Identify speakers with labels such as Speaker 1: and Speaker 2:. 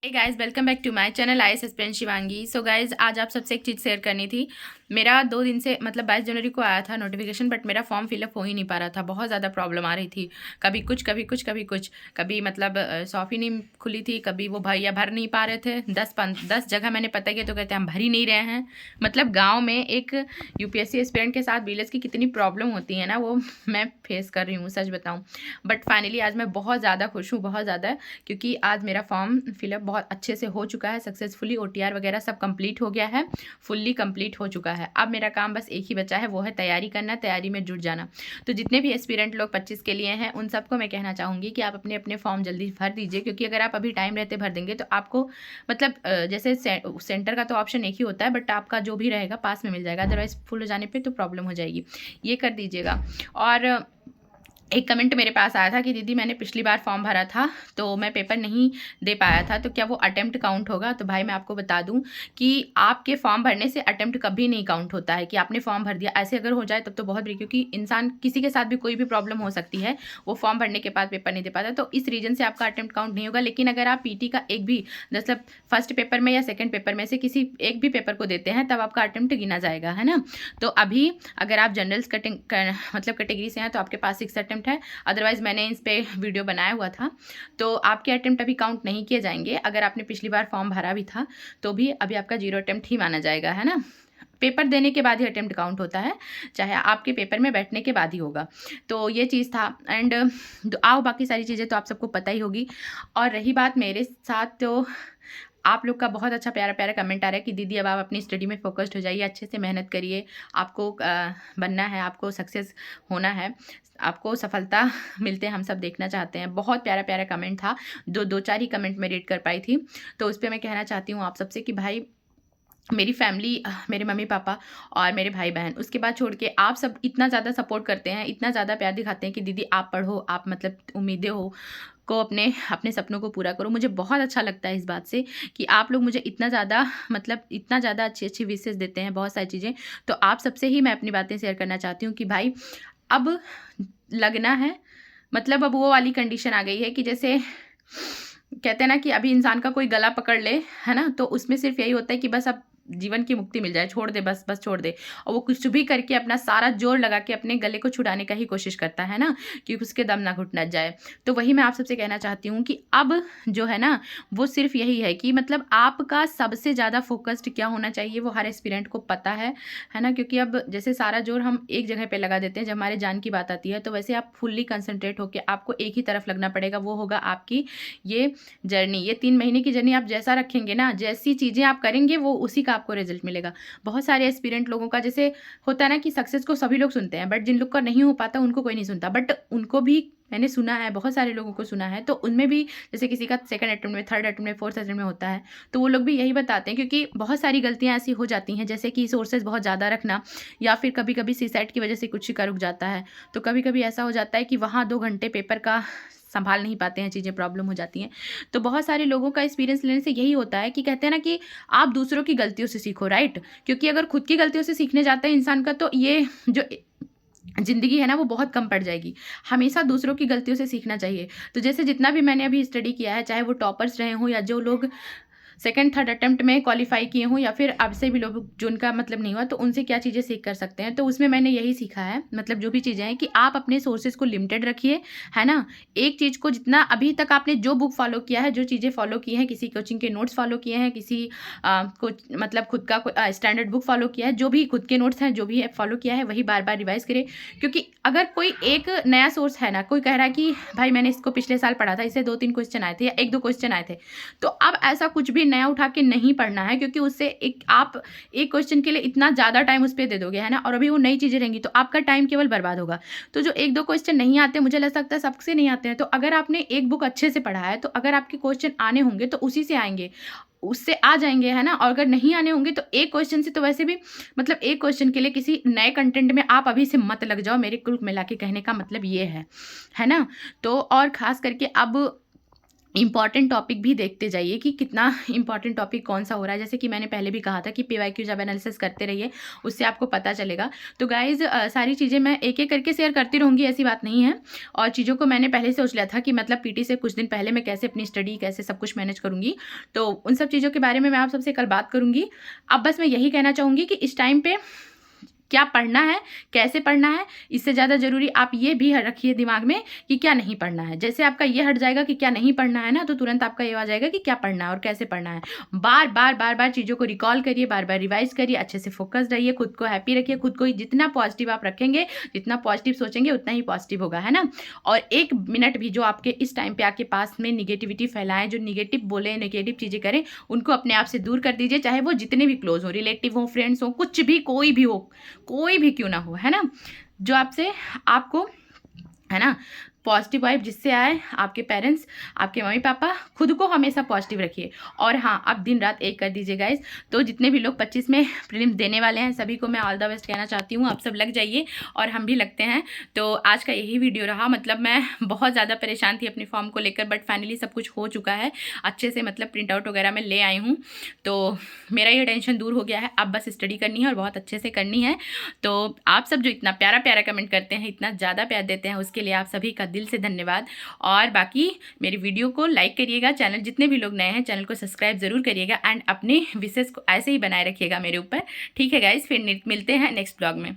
Speaker 1: Hey guys, welcome back to my channel IAS aspirant Shivangi. So guys, आज आप सबसे एक चीज़ शेयर करनी थी। मेरा 2 दिन से मतलब 22 जनवरी को आया था नोटिफिकेशन, बट मेरा फॉर्म फिलअप हो ही नहीं पा रहा था। बहुत ज़्यादा प्रॉब्लम आ रही थी। कभी कुछ कभी कुछ कभी कुछ, कभी मतलब शॉप ही नहीं खुली थी, कभी वो भैया भर नहीं पा रहे थे। 10 जगह मैंने पता किया तो कहते हम भर ही नहीं रहे हैं। मतलब गाँव में एक यूपीएससी एस्पिरेंट के साथ बीएलएस की कितनी प्रॉब्लम होती है ना, वो मैं फेस कर रही हूँ, सच बताऊँ। बट फाइनली आज मैं बहुत ज़्यादा खुश हूँ, बहुत ज़्यादा, क्योंकि आज मेरा फॉर्म फिलअप बहुत अच्छे से हो चुका है सक्सेसफुली। ओटीआर वगैरह सब कंप्लीट हो गया है, फुल्ली कंप्लीट हो चुका है। अब मेरा काम बस एक ही बचा है, वो है तैयारी करना, तैयारी में जुट जाना। तो जितने भी एस्पिरेंट लोग 25 के लिए हैं, उन सबको मैं कहना चाहूँगी कि आप अपने अपने फॉर्म जल्दी भर दीजिए, क्योंकि अगर आप अभी टाइम रहते भर देंगे तो आपको मतलब जैसे सेंटर का तो ऑप्शन एक ही होता है, बट आपका जो भी रहेगा पास में मिल जाएगा। अदरवाइज फुल हो जाने पर तो प्रॉब्लम हो जाएगी। ये कर दीजिएगा। और एक कमेंट मेरे पास आया था कि दीदी मैंने पिछली बार फॉर्म भरा था तो मैं पेपर नहीं दे पाया था, तो क्या वो अटेम्प्ट काउंट होगा? तो भाई मैं आपको बता दूं कि आपके फॉर्म भरने से अटेम्प्ट कभी नहीं काउंट होता है कि आपने फॉर्म भर दिया। ऐसे अगर हो जाए तब तो बहुत बड़ी, क्योंकि इंसान किसी के साथ भी कोई भी प्रॉब्लम हो सकती है, वो फॉर्म भरने के बाद पेपर नहीं दे पाता, तो इस रीजन से आपका अटेम्प्ट काउंट नहीं होगा। लेकिन अगर आप पीटी का एक भी मतलब फर्स्ट पेपर में या सेकेंड पेपर में से किसी एक भी पेपर को देते हैं तब आपका अटेम्प्ट गिना जाएगा, है ना। तो अभी अगर आप जनरल मतलब कैटेगरी से हैं तो आपके पास 6 अटेम्प्ट है। अदरवाइज मैंने इस पे वीडियो बनाया हुआ था, तो आपके अटेम्प्ट अभी काउंट नहीं किए जाएंगे। अगर आपने पिछली बार फॉर्म भरा भी था तो भी अभी आपका 0 अटेम्प्ट ही माना जाएगा, है ना। पेपर देने के बाद ही अटेम्प्ट काउंट होता है, चाहे आपके पेपर में बैठने के बाद ही होगा। तो ये चीज़ था। एंड आओ बाकी सारी चीज़ें तो आप सबको पता ही होगी। और रही बात मेरे साथ, तो आप लोग का बहुत अच्छा प्यारा प्यारा कमेंट आ रहा है कि दीदी अब आप अपनी स्टडी में फोकस्ड हो जाइए, अच्छे से मेहनत करिए, आपको बनना है, आपको सक्सेस होना है, आपको सफलता मिलते हम सब देखना चाहते हैं। बहुत प्यारा प्यारा कमेंट था, दो चार ही कमेंट मैं रीड कर पाई थी। तो उस पर मैं कहना चाहती हूँ आप सबसे कि भाई मेरी फैमिली, मेरे मम्मी पापा और मेरे भाई बहन, उसके बाद छोड़ के आप सब इतना ज़्यादा सपोर्ट करते हैं, इतना ज़्यादा प्यार दिखाते हैं कि दीदी आप पढ़ो, आप मतलब उम्मीदें हो को अपने अपने सपनों को पूरा करो। मुझे बहुत अच्छा लगता है इस बात से कि आप लोग मुझे इतना ज़्यादा मतलब इतना ज़्यादा अच्छी अच्छी विशेष देते हैं, बहुत सारी चीज़ें। तो आप सबसे ही मैं अपनी बातें शेयर करना चाहती हूँ कि भाई अब लगना है, मतलब अब वो वाली कंडीशन आ गई है कि जैसे कहते हैं ना कि अभी इंसान का कोई गला पकड़ ले, है ना, तो उसमें सिर्फ यही होता है कि बस अब जीवन की मुक्ति मिल जाए, छोड़ दे, बस बस छोड़ दे। और वो कुछ भी करके अपना सारा जोर लगा के अपने गले को छुड़ाने का ही कोशिश करता है ना, कि उसके दम ना घुट ना जाए। तो वही मैं आप सबसे कहना चाहती हूँ कि अब जो है ना, वो सिर्फ यही है कि मतलब आपका सबसे ज़्यादा फोकस्ड क्या होना चाहिए वो हर एस्पिरेंट को पता है ना। क्योंकि अब जैसे सारा जोर हम एक जगह पे लगा देते हैं जब हमारे जान की बात आती है, तो वैसे आप फुल्ली कंसंट्रेट होकर आपको एक ही तरफ लगना पड़ेगा। वो होगा आपकी ये जर्नी, ये 3 महीने की जर्नी। आप जैसा रखेंगे ना, जैसी चीज़ें आप करेंगे, वो उसी का आपको रिजल्ट मिलेगा। बहुत सारे एस्पिरेंट लोगों का जैसे होता है ना कि सक्सेस को सभी लोग सुनते हैं, बट जिन लोग का नहीं हो पाता उनको कोई नहीं सुनता। बट उनको भी मैंने सुना है, बहुत सारे लोगों को सुना है, तो उनमें भी जैसे किसी का सेकंड अटेम्प्ट में, थर्ड अटेम्प्ट में, फोर्थ अटेम्प्ट में होता है, तो वो लोग भी यही बताते हैं। क्योंकि बहुत सारी गलतियाँ ऐसी हो जाती हैं, जैसे कि सोर्सेज बहुत ज़्यादा रखना, या फिर कभी कभी सीसाइड की वजह से कुछ का रुक जाता है। तो कभी कभी ऐसा हो जाता है कि वहाँ 2 घंटे पेपर का संभाल नहीं पाते हैं, चीज़ें प्रॉब्लम हो जाती हैं। तो बहुत सारे लोगों का एक्सपीरियंस लेने से यही होता है कि कहते हैं ना कि आप दूसरों की गलतियों से सीखो, राइट। क्योंकि अगर खुद की गलतियों से सीखने जाता है इंसान का, तो ये जो ज़िंदगी है ना वो बहुत कम पड़ जाएगी। हमेशा दूसरों की गलतियों से सीखना चाहिए। तो जैसे जितना भी मैंने अभी स्टडी किया है, चाहे वो टॉपर्स रहे हों या जो लोग सेकंड थर्ड अटेम्प्ट में क्वालिफाई किए हों, या फिर अब से भी लोग जिनका मतलब नहीं हुआ, तो उनसे क्या चीज़ें सीख कर सकते हैं। तो उसमें मैंने यही सीखा है, मतलब जो भी चीज़ें हैं, कि आप अपने सोर्सेज को लिमिटेड रखिए, है ना। एक चीज़ को जितना अभी तक आपने जो बुक फॉलो किया है, जो चीज़ें फॉलो की हैं, किसी कोचिंग के नोट्स फॉलो किए हैं, किसी कुछ मतलब खुद का स्टैंडर्ड बुक फॉलो किया है, जो भी खुद के नोट्स हैं, जो भी फॉलो किया है, वही बार बार रिवाइज करें। क्योंकि अगर कोई एक नया सोर्स है ना, कोई कह रहा है कि भाई मैंने इसको पिछले साल पढ़ा था, इससे 2-3 क्वेश्चन आए थे या 1-2 क्वेश्चन आए थे, तो अब ऐसा कुछ भी नया उठा के नहीं पढ़ना है। क्योंकि उससे आप एक क्वेश्चन के लिए इतना ज़्यादा टाइम उस पर दे दोगे, है ना, और अभी वो नई चीज़ें रहेंगी तो आपका टाइम केवल बर्बाद होगा। तो जो 1-2 क्वेश्चन नहीं आते, मुझे लग सकता है सबसे नहीं आते हैं, तो अगर आपने एक बुक अच्छे से पढ़ा है, तो अगर आपके क्वेश्चन आने होंगे तो उसी से आएंगे, उससे आ जाएंगे, है ना। और अगर नहीं आने होंगे तो एक क्वेश्चन से, तो वैसे भी मतलब एक क्वेश्चन के लिए किसी नए कंटेंट में आप अभी से मत लग जाओ। मेरे कुल मिला के कहने का मतलब ये है ना। तो और ख़ास करके अब इंपॉर्टेंट टॉपिक भी देखते जाइए कि कितना इंपॉर्टेंट टॉपिक कौन सा हो रहा है। जैसे कि मैंने पहले भी कहा था कि पीवाईक्यू जब एनालिसिस करते रहिए, उससे आपको पता चलेगा। तो गाइज़ सारी चीज़ें मैं एक-एक करके शेयर करती रहूँगी, ऐसी बात नहीं है। और चीज़ों को मैंने पहले सोच लिया था कि मतलब पीटी से कुछ दिन पहले मैं कैसे अपनी स्टडी, कैसे सब कुछ मैनेज करूँगी। तो उन सब चीज़ों के बारे में मैं आप सबसे कल बात करूँगी। अब बस मैं यही कहना चाहूँगी कि इस टाइम पे क्या पढ़ना है, कैसे पढ़ना है, इससे ज़्यादा ज़रूरी आप ये भी रखिए दिमाग में कि क्या नहीं पढ़ना है। जैसे आपका ये हट जाएगा कि क्या नहीं पढ़ना है ना, तो तुरंत आपका ये आ जाएगा कि क्या पढ़ना है और कैसे पढ़ना है। बार-बार चीज़ों को रिकॉल करिए, बार-बार रिवाइज़ करिए, अच्छे से फ़ोकस्ड रहिए, खुद को हैप्पी रखिए, खुद को जितना पॉज़िटिव आप रखेंगे, जितना पॉज़िटिव सोचेंगे उतना ही पॉज़िटिव होगा, है ना? और 1 मिनट भी जो आपके इस टाइम पे आपके पास में नेगेटिविटी फैलाएँ, जो नेगेटिव बोलें, नेगेटिव चीज़ें करें, उनको अपने आप से दूर कर दीजिए, चाहे वो जितने भी क्लोज़ हों, रिलेटिव हों, फ्रेंड्स हों, कुछ भी, कोई भी क्यों ना हो, है ना? जो आपसे आपको, है ना, पॉजिटिव वाइब जिससे आए, आपके पेरेंट्स, आपके मम्मी-पापा, खुद को हमेशा पॉजिटिव रखिए। और हाँ, आप दिन-रात एक कर दीजिए गाइज़। तो जितने भी लोग 25 में प्रीलिम्स देने वाले हैं, सभी को मैं ऑल द बेस्ट कहना चाहती हूँ। आप सब लग जाइए और हम भी लगते हैं। तो आज का यही वीडियो रहा। मतलब मैं बहुत ज़्यादा परेशान थी अपनी फॉर्म को लेकर, बट फाइनली सब कुछ हो चुका है। अच्छे से मतलब प्रिंट आउट वगैरह मैं ले आई हूँ। तो मेरा ये टेंशन दूर हो गया है। अब बस स्टडी करनी है और बहुत अच्छे से करनी है। तो आप सब जो इतना प्यारा-प्यारा कमेंट करते हैं, इतना ज़्यादा प्यार देते हैं, उसके लिए आप सभी का दिल से धन्यवाद। और बाकी मेरी वीडियो को लाइक करिएगा, चैनल जितने भी लोग नए हैं चैनल को सब्सक्राइब ज़रूर करिएगा एंड अपने विशेष को ऐसे ही बनाए रखिएगा मेरे ऊपर। ठीक है गाइज़, फिर मिलते हैं नेक्स्ट ब्लॉग में।